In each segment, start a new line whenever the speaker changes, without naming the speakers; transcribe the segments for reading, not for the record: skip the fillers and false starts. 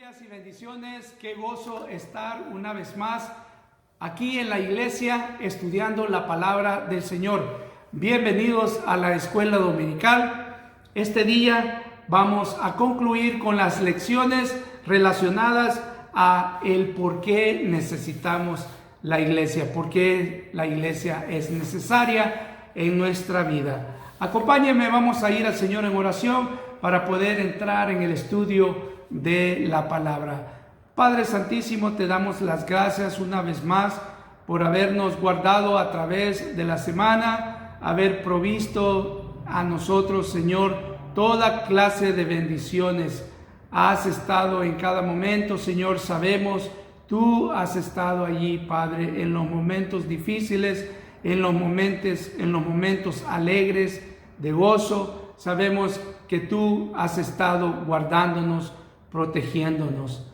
días y bendiciones. Qué gozo estar una vez más aquí en la iglesia estudiando la palabra del Señor. Bienvenidos a la escuela dominical. Este día vamos a concluir con las lecciones relacionadas a el por qué necesitamos la iglesia, por qué la iglesia es necesaria en nuestra vida. Acompáñenme, vamos a ir al Señor en oración para poder entrar en el estudio de la palabra. Padre Santísimo, te damos las gracias una vez más por habernos guardado a través de la semana, haber provisto a nosotros, Señor, toda clase de bendiciones. Has estado en cada momento, Señor, sabemos, tú has estado allí, Padre, en los momentos difíciles, en los momentos alegres, de gozo. Sabemos que tú has estado guardándonos, protegiéndonos.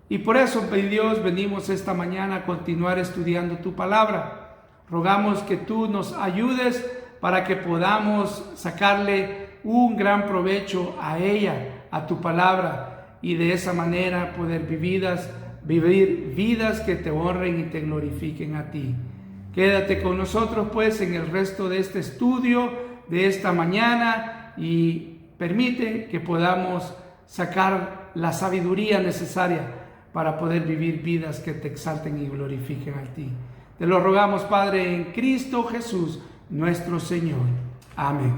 Y por eso, Dios, venimos esta mañana a continuar estudiando tu palabra. Rogamos que tú nos ayudes para que podamos sacarle un gran provecho a ella, a tu palabra, y de esa manera poder vivir vidas que te honren y te glorifiquen a ti. Quédate con nosotros pues en el resto de este estudio de esta mañana y permite que podamos sacar la sabiduría necesaria para poder vivir vidas que te exalten y glorifiquen a ti. Te lo rogamos, Padre, en Cristo Jesús, nuestro Señor. Amén.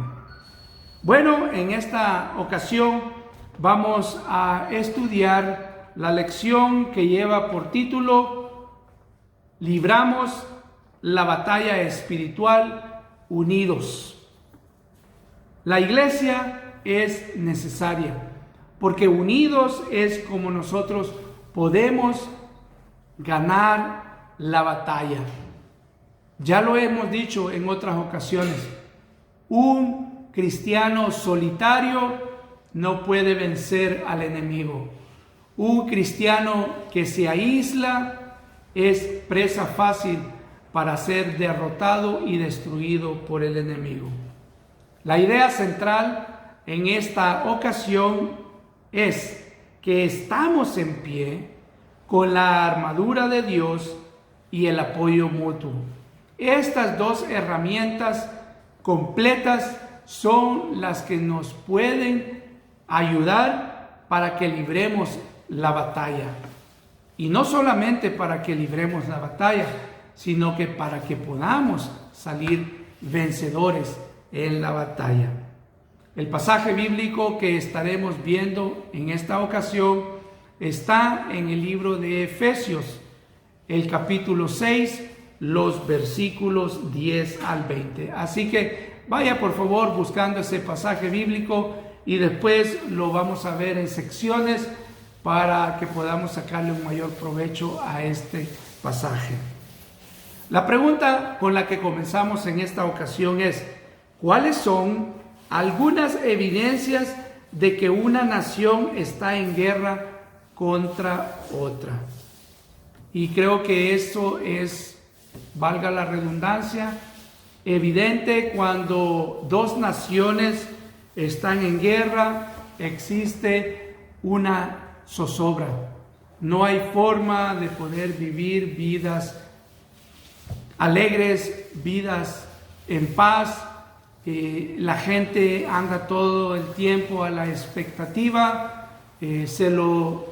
Bueno, en esta ocasión vamos a estudiar la lección que lleva por título Libramos la batalla espiritual unidos. La iglesia es necesaria porque unidos es como nosotros podemos ganar la batalla. Ya lo hemos dicho en otras ocasiones, un cristiano solitario no puede vencer al enemigo. Un cristiano que se aísla es presa fácil para ser derrotado y destruido por el enemigo. La idea central en esta ocasión es que estamos en pie con la armadura de Dios y el apoyo mutuo. Estas dos herramientas completas son las que nos pueden ayudar para que libremos la batalla. Y no solamente para que libremos la batalla, sino que para que podamos salir vencedores en la batalla. El pasaje bíblico que estaremos viendo en esta ocasión está en el libro de Efesios, el capítulo 6, los versículos 10 al 20. Así que vaya por favor buscando ese pasaje bíblico y después lo vamos a ver en secciones para que podamos sacarle un mayor provecho a este pasaje. La pregunta con la que comenzamos en esta ocasión es: ¿cuáles son algunas evidencias de que una nación está en guerra contra otra? Y creo que eso es, valga la redundancia, evidente cuando dos naciones están en guerra, existe una zozobra. No hay forma de poder vivir vidas alegres, vidas en paz. La gente anda todo el tiempo a la expectativa. Se lo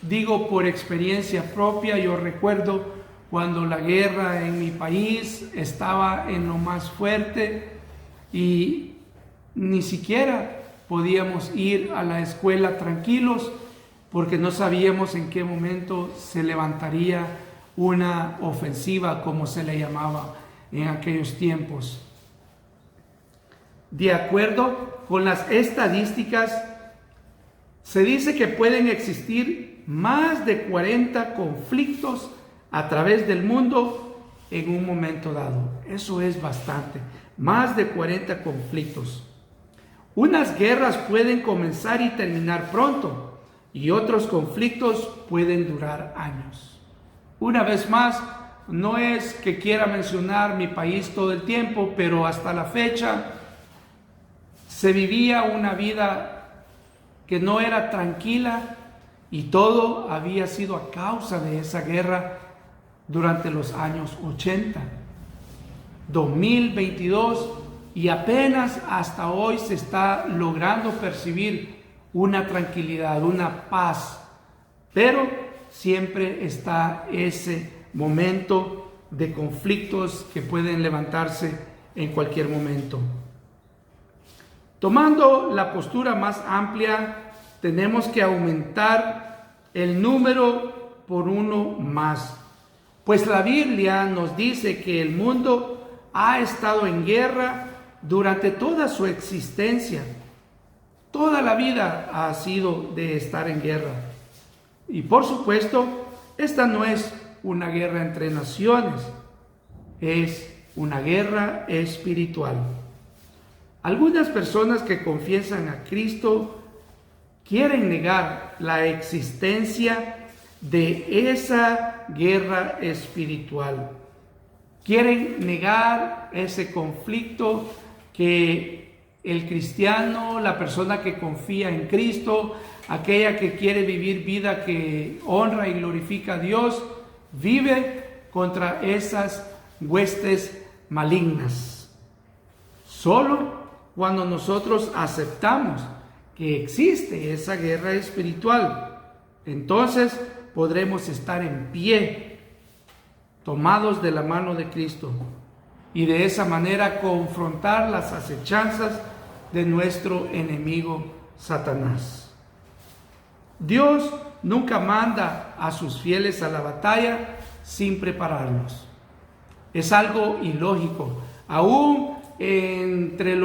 digo por experiencia propia. Yo recuerdo cuando la guerra en mi país estaba en lo más fuerte y ni siquiera podíamos ir a la escuela tranquilos porque no sabíamos en qué momento se levantaría una ofensiva, como se le llamaba en aquellos tiempos. De acuerdo con las estadísticas, se dice que pueden existir más de 40 conflictos a través del mundo en un momento dado. Eso es bastante, más de 40 conflictos. Unas guerras pueden comenzar y terminar pronto, y otros conflictos pueden durar años. Una vez más, no es que quiera mencionar mi país todo el tiempo, pero hasta la fecha se vivía una vida que no era tranquila Y todo había sido a causa de esa guerra durante los años 80. 2022 y apenas hasta hoy se está logrando percibir una tranquilidad, una paz. Pero siempre está ese momento de conflictos que pueden levantarse en cualquier momento. Tomando la postura más amplia, tenemos que aumentar el número por uno más. Pues la Biblia nos dice que el mundo ha estado en guerra durante toda su existencia. Toda la vida ha sido de estar en guerra. Y por supuesto, esta no es una guerra entre naciones, es una guerra espiritual. Algunas personas que confiesan a Cristo quieren negar la existencia de esa guerra espiritual. Quieren negar ese conflicto que el cristiano, la persona que confía en Cristo, aquella que quiere vivir vida que honra y glorifica a Dios, vive contra esas huestes malignas. Solo cuando nosotros aceptamos que existe esa guerra espiritual, entonces podremos estar en pie, tomados de la mano de Cristo, y de esa manera confrontar las acechanzas de nuestro enemigo Satanás. Dios nunca manda a sus fieles a la batalla sin prepararlos. Es algo ilógico. Aún entre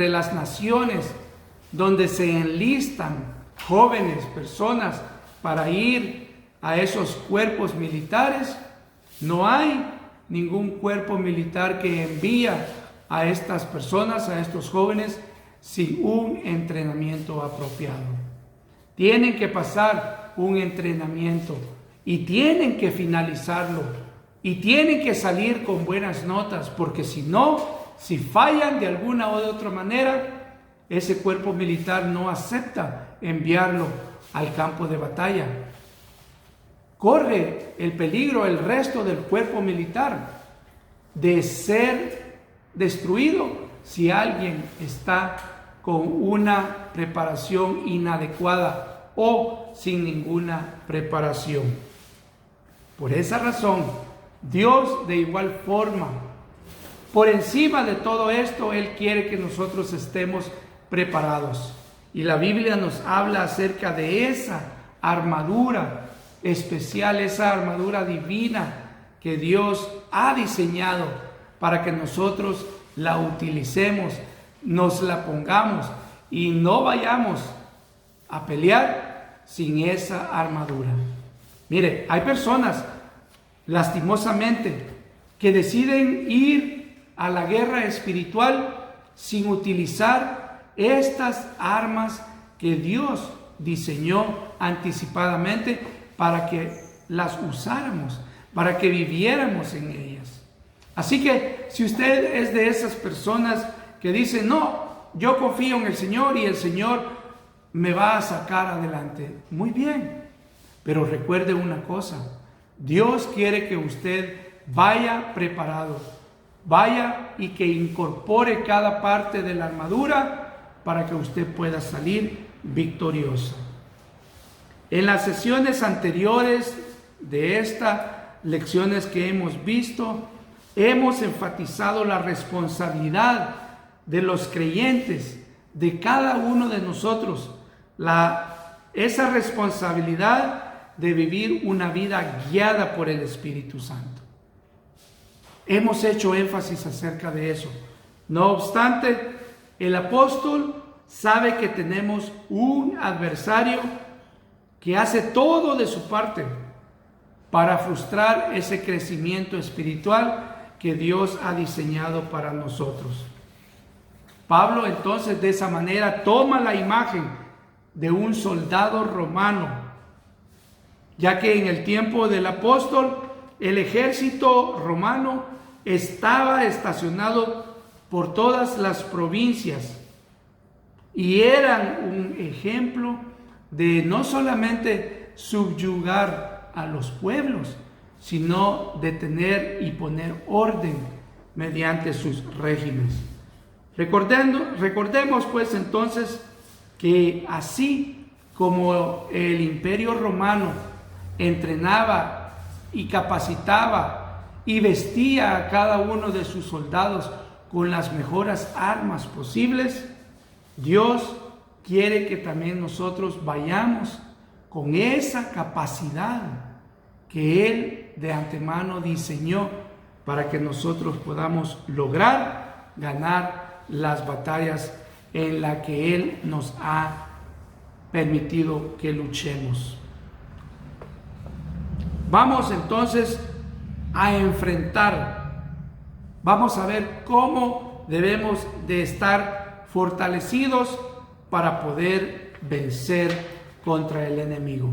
las naciones donde se enlistan jóvenes, personas para ir a esos cuerpos militares, no hay ningún cuerpo militar que envía a estas personas, a estos jóvenes, sin un entrenamiento apropiado. Tienen que pasar un entrenamiento y tienen que finalizarlo y tienen que salir con buenas notas, porque si no, si fallan de alguna o de otra manera, ese cuerpo militar no acepta enviarlo al campo de batalla. Corre el peligro el resto del cuerpo militar de ser destruido si alguien está con una preparación inadecuada o sin ninguna preparación. Por esa razón, Dios de igual forma, por encima de todo esto, Él quiere que nosotros estemos preparados. Y la Biblia nos habla acerca de esa armadura especial, esa armadura divina que Dios ha diseñado para que nosotros la utilicemos, nos la pongamos y no vayamos a pelear sin esa armadura. Mire, hay personas, lastimosamente, que deciden ir a la guerra espiritual sin utilizar estas armas que Dios diseñó anticipadamente para que las usáramos, para que viviéramos en ellas. Así que si usted es de esas personas que dicen, no, yo confío en el Señor y el Señor me va a sacar adelante, muy bien, pero recuerde una cosa, Dios quiere que usted vaya preparado, vaya y que incorpore cada parte de la armadura para que usted pueda salir victorioso. En las sesiones anteriores de estas lecciones que hemos visto, hemos enfatizado la responsabilidad de los creyentes, de cada uno de nosotros, esa responsabilidad de vivir una vida guiada por el Espíritu Santo. Hemos hecho énfasis acerca de eso. No obstante, el apóstol sabe que tenemos un adversario que hace todo de su parte para frustrar ese crecimiento espiritual que Dios ha diseñado para nosotros. Pablo entonces de esa manera toma la imagen de un soldado romano, ya que en el tiempo del apóstol el ejército romano estaba estacionado por todas las provincias y eran un ejemplo de no solamente subyugar a los pueblos, sino de tener y poner orden mediante sus regímenes. Recordemos pues entonces que así como el Imperio Romano entrenaba y capacitaba y vestía a cada uno de sus soldados con las mejores armas posibles, Dios quiere que también nosotros vayamos con esa capacidad que Él de antemano diseñó para que nosotros podamos lograr ganar las batallas en las que Él nos ha permitido que luchemos. Vamos entonces a enfrentar, vamos a ver cómo debemos de estar fortalecidos para poder vencer contra el enemigo.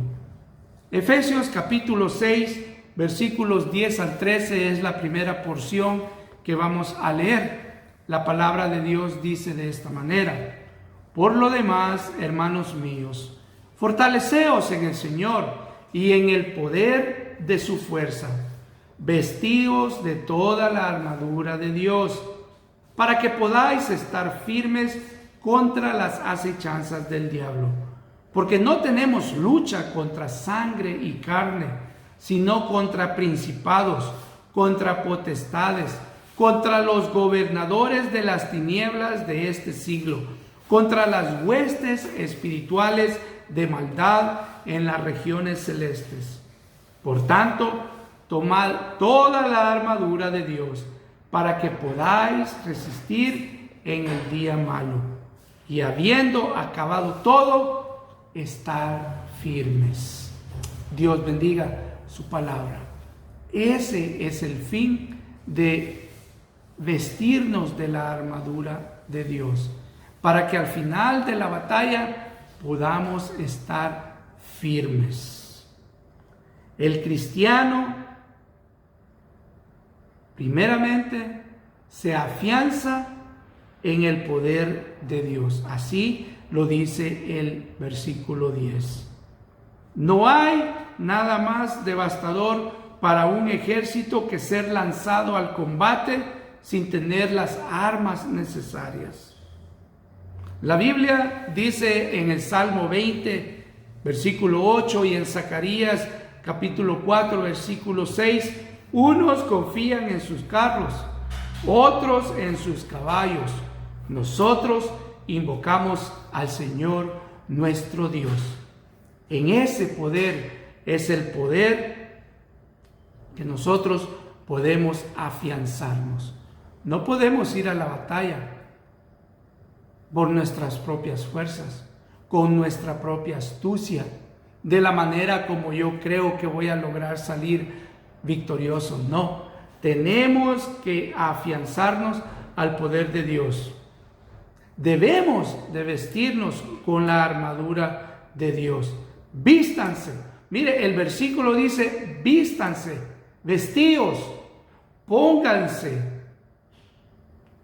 Efesios capítulo 6, versículos 10 al 13 es la primera porción que vamos a leer. La palabra de Dios dice de esta manera: por lo demás, hermanos míos, fortaleceos en el Señor y en el poder de su fuerza, vestíos de toda la armadura de Dios, para que podáis estar firmes contra las acechanzas del diablo. Porque no tenemos lucha contra sangre y carne, sino contra principados, contra potestades, contra los gobernadores de las tinieblas de este siglo, contra las huestes espirituales de maldad en las regiones celestes. Por tanto, tomad toda la armadura de Dios, para que podáis resistir en el día malo, y habiendo acabado todo, estar firmes. Dios bendiga su palabra. Ese es el fin de vestirnos de la armadura de Dios, para que al final de la batalla podamos estar firmes. El cristiano, primeramente, se afianza en el poder de Dios. Así lo dice el versículo 10. No hay nada más devastador para un ejército que ser lanzado al combate sin tener las armas necesarias. La Biblia dice en el Salmo 20, versículo 8, y en Zacarías capítulo 4, versículo 6, unos confían en sus carros, otros en sus caballos. Nosotros invocamos al Señor nuestro Dios. En ese poder es el poder que nosotros podemos afianzarnos. No podemos ir a la batalla por nuestras propias fuerzas, con nuestra propia astucia, de la manera como yo creo que voy a lograr salir victorioso. No, tenemos que afianzarnos al poder de Dios. Debemos de vestirnos con la armadura de Dios. Vístanse. Mire, el versículo dice: vístanse, vestíos, pónganse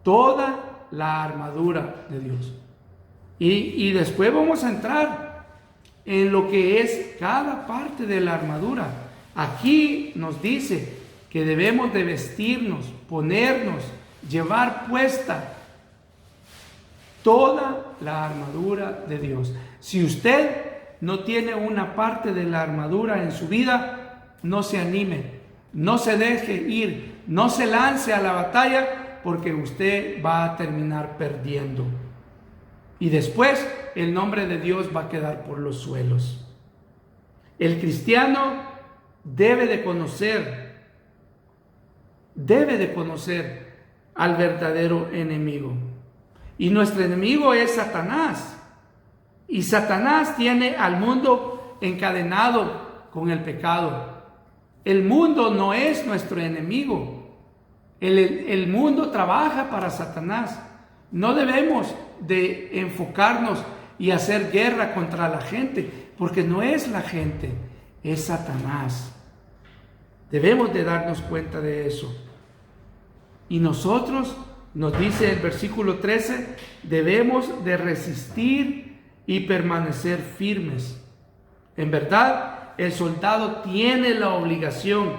toda la armadura de Dios. Y después vamos a entrar en lo que es cada parte de la armadura. Aquí nos dice que debemos de vestirnos, ponernos, llevar puesta toda la armadura de Dios. Si usted no tiene una parte de la armadura en su vida, no se anime, no se deje ir, no se lance a la batalla, porque usted va a terminar perdiendo. Y después el nombre de Dios va a quedar por los suelos. El cristiano debe de conocer al verdadero enemigo. Y nuestro enemigo es Satanás. Y Satanás tiene al mundo encadenado con el pecado. El mundo no es nuestro enemigo. El mundo trabaja para Satanás. No debemos de enfocarnos y hacer guerra contra la gente, porque no es la gente, es Satanás. Debemos de darnos cuenta de eso. Y nosotros, nos dice el versículo 13, debemos de resistir y permanecer firmes. En verdad, el soldado tiene la obligación,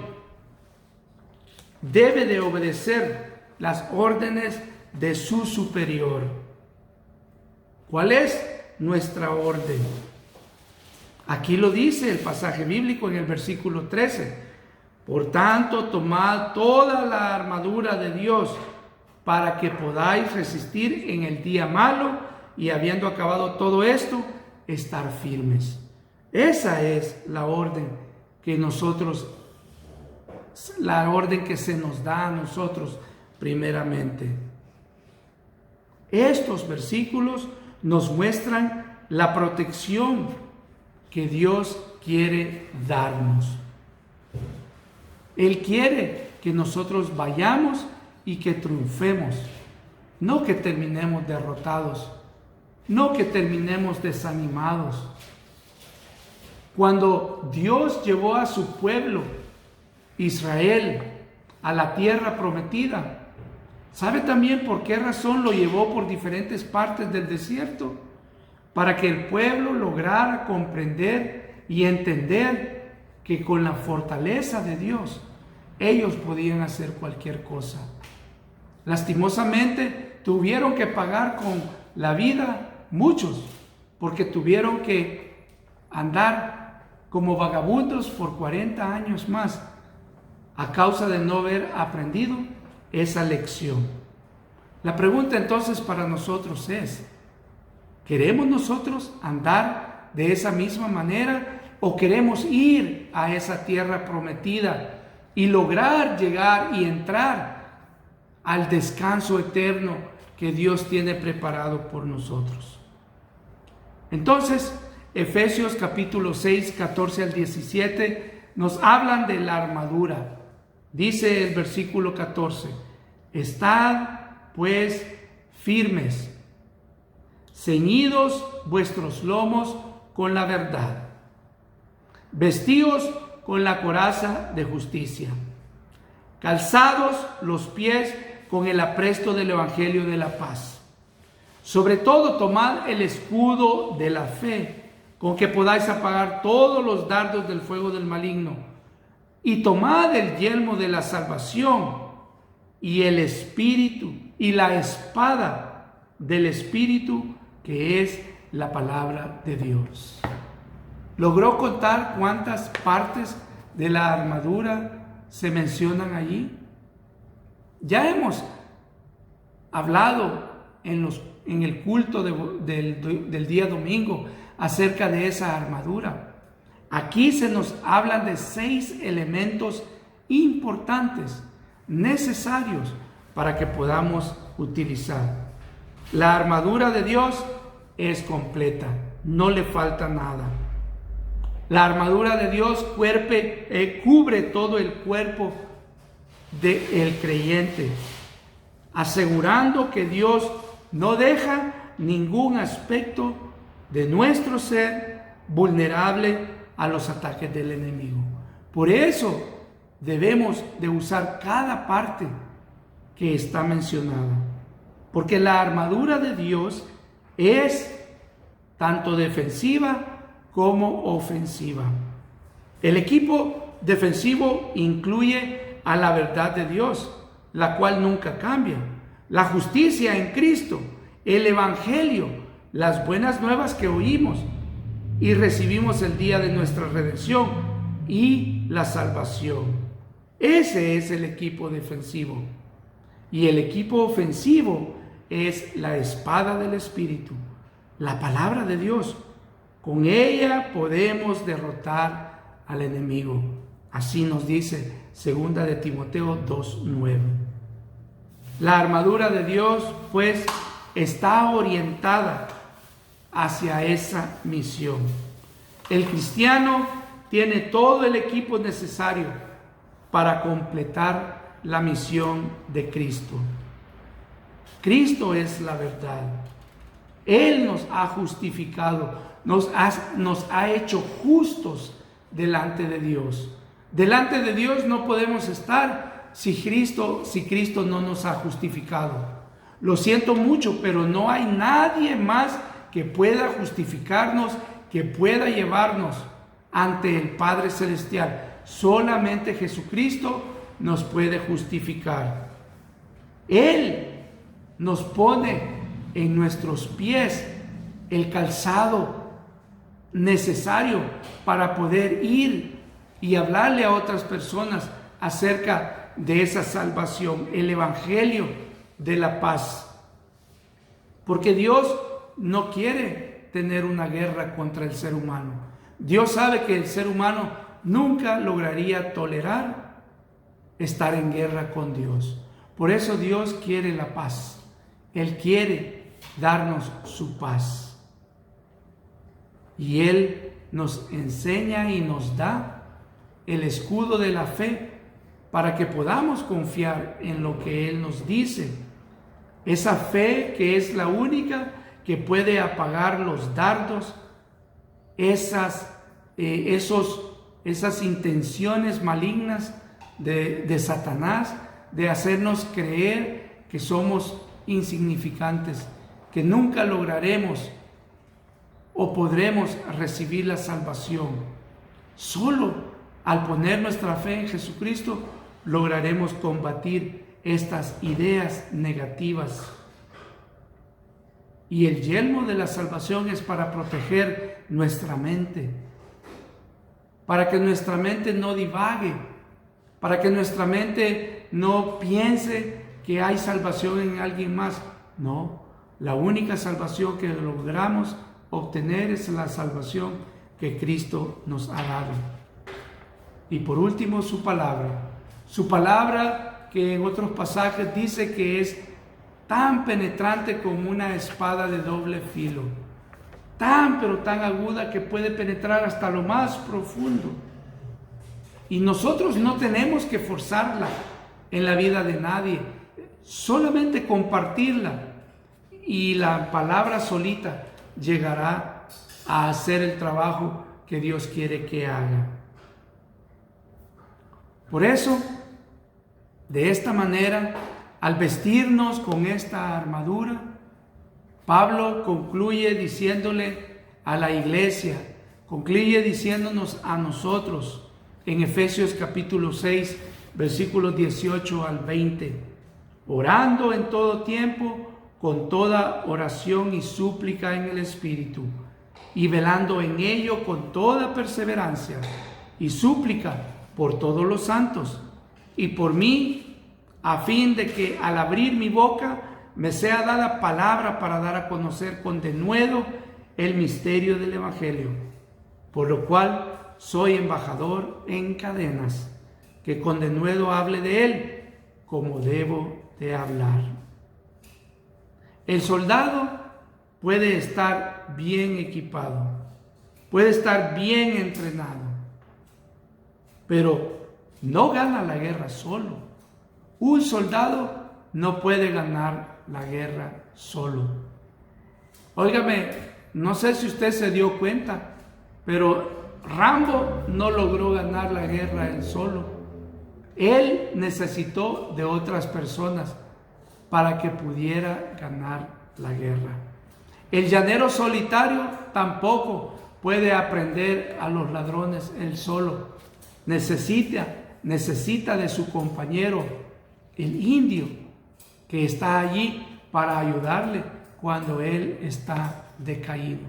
debe de obedecer las órdenes de su superior. ¿Cuál es nuestra orden? Aquí lo dice el pasaje bíblico en el versículo 13. Por tanto, tomad toda la armadura de Dios para que podáis resistir en el día malo y habiendo acabado todo esto, estar firmes. Esa es la orden que se nos da a nosotros primeramente. Estos versículos nos muestran la protección que Dios quiere darnos. Él quiere que nosotros vayamos y que triunfemos, no que terminemos derrotados, no que terminemos desanimados. Cuando Dios llevó a su pueblo, Israel, a la tierra prometida, ¿sabe también por qué razón lo llevó por diferentes partes del desierto? Para que el pueblo lograra comprender y entender que con la fortaleza de Dios, ellos podían hacer cualquier cosa. Lastimosamente, tuvieron que pagar con la vida muchos, porque tuvieron que andar como vagabundos por 40 años más, a causa de no haber aprendido esa lección. La pregunta entonces para nosotros es, ¿queremos nosotros andar de esa misma manera o queremos ir a esa tierra prometida y lograr llegar y entrar al descanso eterno que Dios tiene preparado por nosotros? Entonces, Efesios capítulo 6, 14 al 17 nos hablan de la armadura. Dice el versículo 14, estad pues firmes, ceñidos vuestros lomos con la verdad, vestidos con la coraza de justicia, calzados los pies con el apresto del evangelio de la paz. Sobre todo tomad el escudo de la fe, con que podáis apagar todos los dardos del fuego del maligno, y tomad el yelmo de la salvación y el Espíritu y la espada del Espíritu, que es la palabra de Dios. ¿Logró contar cuántas partes de la armadura se mencionan allí? Ya hemos hablado en el culto del día domingo acerca de esa armadura. Aquí se nos hablan de 6 elementos importantes, necesarios para que podamos utilizar. La armadura de Dios es completa, no le falta nada. La armadura de Dios cubre todo el cuerpo del creyente, asegurando que Dios no deja ningún aspecto de nuestro ser vulnerable a los ataques del enemigo. Por eso debemos de usar cada parte que está mencionada, porque la armadura de Dios es tanto defensiva como ofensiva. El equipo defensivo incluye a la verdad de Dios, la cual nunca cambia, la justicia en Cristo, el evangelio, las buenas nuevas que oímos y recibimos el día de nuestra redención y la salvación. Ese es el equipo defensivo. Y el equipo ofensivo es la espada del Espíritu, la palabra de Dios. Con ella podemos derrotar al enemigo. Así nos dice 2 de Timoteo 2:9. La armadura de Dios, pues, está orientada hacia esa misión. El cristiano tiene todo el equipo necesario para completar la misión de Cristo. Cristo es la verdad. Él nos ha justificado, nos ha hecho justos delante de Dios. Delante de Dios no podemos estar si Cristo no nos ha justificado. Lo siento mucho, pero no hay nadie más que pueda justificarnos, que pueda llevarnos ante el Padre Celestial. Solamente Jesucristo nos puede justificar. Él nos pone en nuestros pies el calzado necesario para poder ir y hablarle a otras personas acerca de esa salvación, el evangelio de la paz. Porque Dios no quiere tener una guerra contra el ser humano. Dios sabe que el ser humano nunca lograría tolerar estar en guerra con Dios. Por eso Dios quiere la paz. Él quiere darnos su paz. Y Él nos enseña y nos da el escudo de la fe para que podamos confiar en lo que Él nos dice. Esa fe que es la única que puede apagar los dardos, esas intenciones malignas de Satanás, de hacernos creer que somos insignificantes, que nunca lograremos o podremos recibir la salvación. Solo al poner nuestra fe en Jesucristo lograremos combatir estas ideas negativas. Y el yelmo de la salvación es para proteger nuestra mente, para que nuestra mente no divague, para que nuestra mente no piense que hay salvación en alguien más. No, la única salvación que logramos obtener es la salvación que Cristo nos ha dado. Y por último, su palabra que en otros pasajes dice que es tan penetrante como una espada de doble filo, pero tan aguda que puede penetrar hasta lo más profundo. Y nosotros no tenemos que forzarla en la vida de nadie, solamente compartirla y la palabra solita llegará a hacer el trabajo que Dios quiere que haga. Por eso, de esta manera, al vestirnos con esta armadura, Pablo concluye diciéndole a la iglesia, concluye diciéndonos a nosotros en Efesios capítulo 6, versículos 18 al 20, orando en todo tiempo, con toda oración y súplica en el Espíritu, y velando en ello con toda perseverancia y súplica por todos los santos, y por mí, a fin de que al abrir mi boca me sea dada palabra para dar a conocer con denuedo el misterio del Evangelio, por lo cual soy embajador en cadenas, que con denuedo hable de él como debo de hablar. El soldado puede estar bien equipado, puede estar bien entrenado, pero no gana la guerra solo. Un soldado no puede ganar la guerra solo. Óigame, no sé si usted se dio cuenta, pero Rambo no logró ganar la guerra él solo. Él necesitó de otras personas para que pudiera ganar la guerra. El llanero solitario tampoco puede aprender a los ladrones él solo. Necesita de su compañero, el indio, que está allí para ayudarle cuando él está decaído.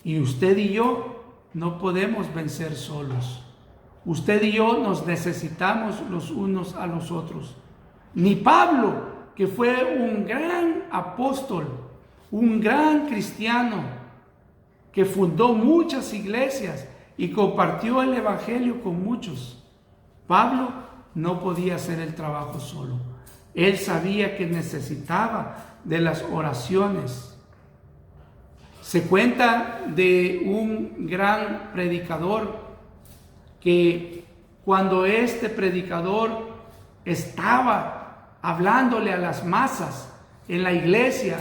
Y usted y yo no podemos vencer solos. Usted y yo nos necesitamos los unos a los otros. Ni Pablo, que fue un gran apóstol, un gran cristiano, que fundó muchas iglesias y compartió el evangelio con muchos. Pablo no podía hacer el trabajo solo. Él sabía que necesitaba de las oraciones. Se cuenta de un gran predicador que cuando este predicador estaba hablándole a las masas en la iglesia,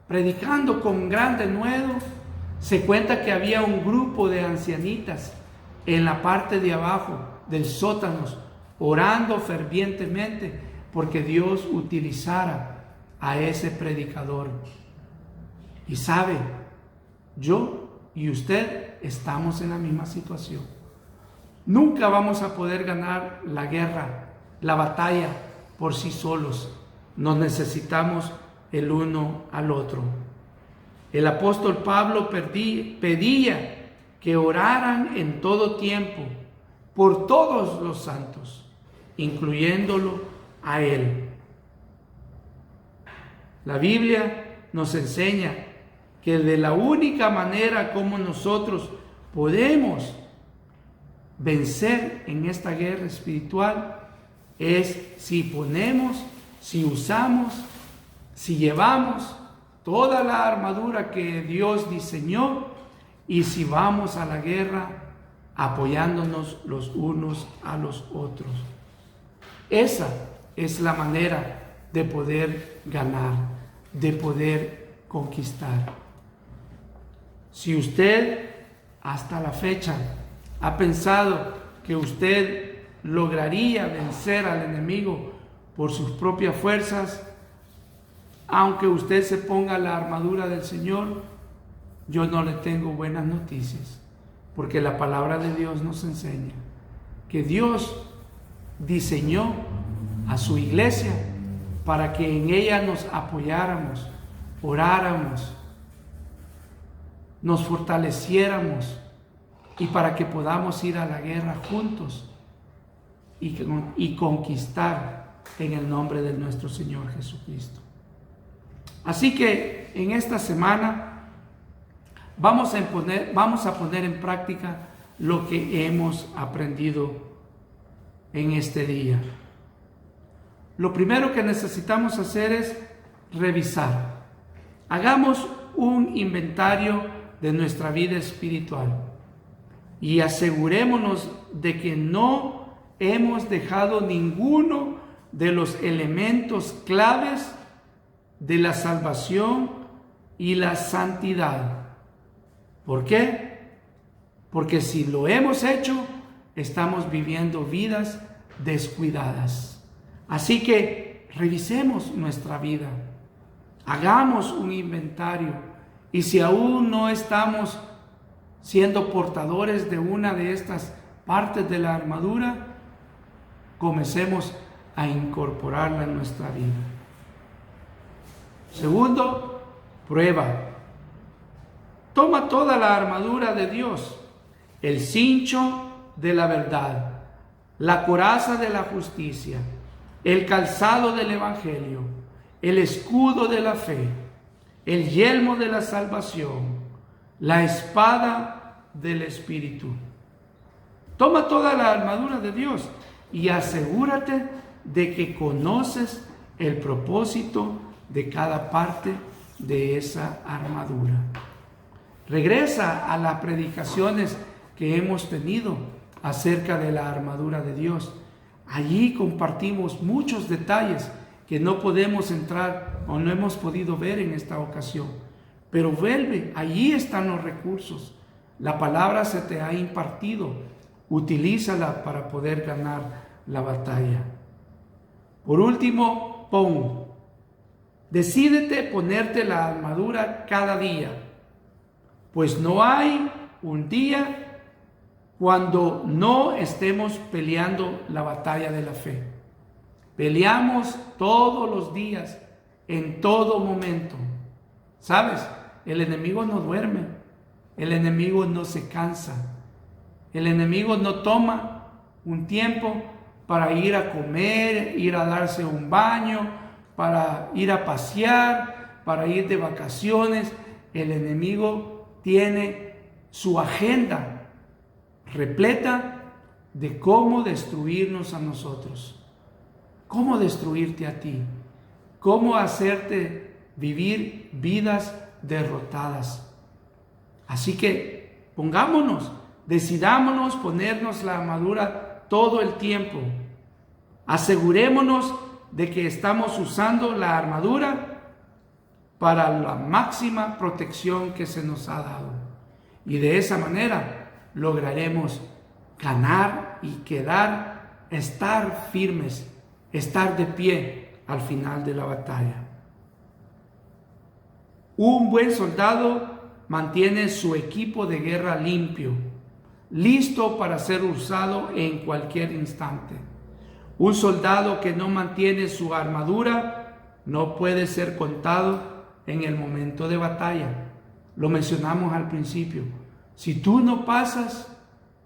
predicando con gran denuedo, se cuenta que había un grupo de ancianitas en la parte de abajo del sótano, orando fervientemente porque Dios utilizara a ese predicador. Y sabe, yo y usted estamos en la misma situación. Nunca vamos a poder ganar la guerra, la batalla por sí solos. Nos necesitamos el uno al otro. El apóstol Pablo pedía que oraran en todo tiempo por todos los santos, incluyéndolo a él. La Biblia nos enseña que de la única manera como nosotros podemos vencer en esta guerra espiritual es si ponemos, si usamos, si llevamos toda la armadura que Dios diseñó y si vamos a la guerra apoyándonos los unos a los otros. Esa es la manera de poder ganar, de poder conquistar. Si usted hasta la fecha ha pensado que usted lograría vencer al enemigo por sus propias fuerzas, aunque usted se ponga la armadura del Señor, yo no le tengo buenas noticias, porque la palabra de Dios nos enseña que Dios diseñó a su iglesia para que en ella nos apoyáramos, oráramos, nos fortaleciéramos y para que podamos ir a la guerra juntos y conquistar en el nombre de nuestro Señor Jesucristo. Así que en esta semana vamos a poner en práctica lo que hemos aprendido en este día. Lo primero que necesitamos hacer es revisar. Hagamos un inventario de nuestra vida espiritual y asegurémonos de que no hemos dejado ninguno de los elementos claves de la salvación y la santidad. ¿Por qué? Porque si lo hemos hecho, estamos viviendo vidas descuidadas. Así que revisemos nuestra vida, hagamos un inventario y si aún no estamos siendo portadores de una de estas partes de la armadura, comencemos a incorporarla en nuestra vida. Segundo, prueba. Toma toda la armadura de Dios, el cincho de la verdad, la coraza de la justicia, el calzado del evangelio, el escudo de la fe, el yelmo de la salvación, la espada del Espíritu. Toma toda la armadura de Dios y asegúrate de que conoces el propósito de cada parte de esa armadura. Regresa a las predicaciones que hemos tenido acerca de la armadura de Dios. Allí compartimos muchos detalles que no podemos entrar o no hemos podido ver en esta ocasión. Pero vuelve, allí están los recursos. La palabra se te ha impartido. Utilízala para poder ganar la batalla. Por último, decídete ponerte la armadura cada día, pues no hay un día cuando no estemos peleando la batalla de la fe. Peleamos todos los días, en todo momento. ¿Sabes? El enemigo no duerme, el enemigo no se cansa, el enemigo no toma un tiempo para ir a comer, ir a darse un baño, para ir a pasear, para ir de vacaciones. El enemigo tiene su agenda repleta de cómo destruirnos a nosotros, cómo destruirte a ti, cómo hacerte vivir vidas derrotadas. Así que decidámonos ponernos la armadura todo el tiempo. Asegurémonos de que estamos usando la armadura para la máxima protección que se nos ha dado. Y de esa manera lograremos ganar y estar firmes, estar de pie al final de la batalla. Un buen soldado mantiene su equipo de guerra limpio, listo para ser usado en cualquier instante. Un soldado que no mantiene su armadura no puede ser contado en el momento de batalla. Lo mencionamos al principio. Si tú no pasas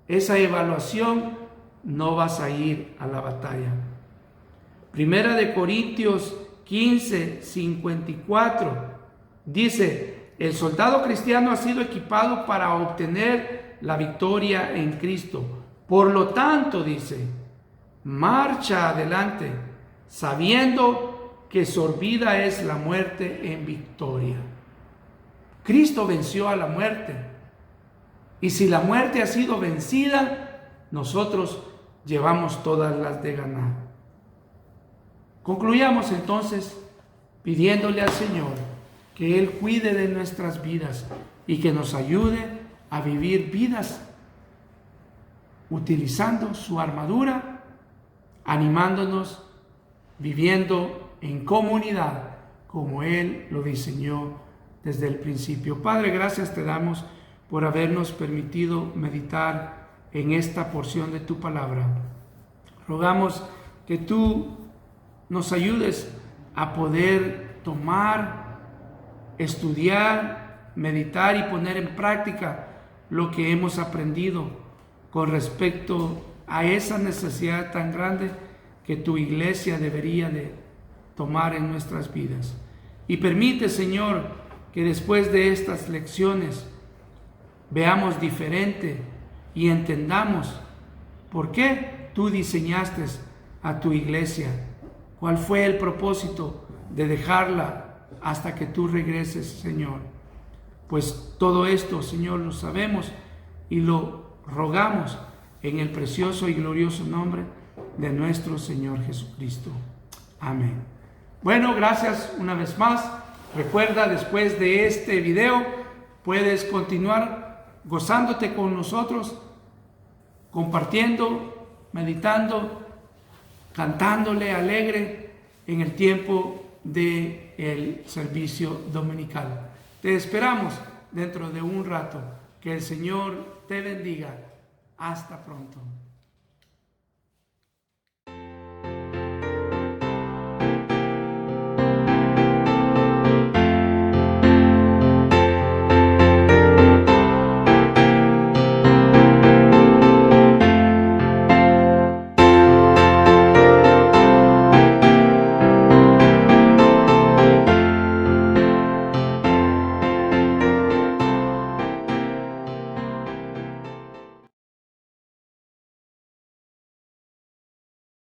esa evaluación, no vas a ir a la batalla. Primera de Corintios 15, 54 dice: el soldado cristiano ha sido equipado para obtener la victoria en Cristo. Por lo tanto, dice, marcha adelante, sabiendo que sorbida es la muerte en victoria. Cristo venció a la muerte. Y si la muerte ha sido vencida, nosotros llevamos todas las de ganar. Concluyamos entonces pidiéndole al Señor que Él cuide de nuestras vidas y que nos ayude a vivir vidas utilizando su armadura, animándonos, viviendo en comunidad como Él lo diseñó desde el principio. Padre, gracias te damos por habernos permitido meditar en esta porción de tu palabra. Rogamos que tú nos ayudes a poder tomar, estudiar, meditar y poner en práctica lo que hemos aprendido con respecto a esa necesidad tan grande que tu iglesia debería de tomar en nuestras vidas. Y permite, Señor, que después de estas lecciones veamos diferente y entendamos por qué tú diseñaste a tu iglesia, cuál fue el propósito de dejarla hasta que tú regreses, Señor. Pues todo esto, Señor, lo sabemos y lo rogamos en el precioso y glorioso nombre de nuestro Señor Jesucristo. Amén. Bueno, gracias una vez más. Recuerda, después de este video, puedes continuar gozándote con nosotros, compartiendo, meditando, cantándole alegre en el tiempo del servicio dominical. Te esperamos dentro de un rato. Que el Señor te bendiga. Hasta pronto.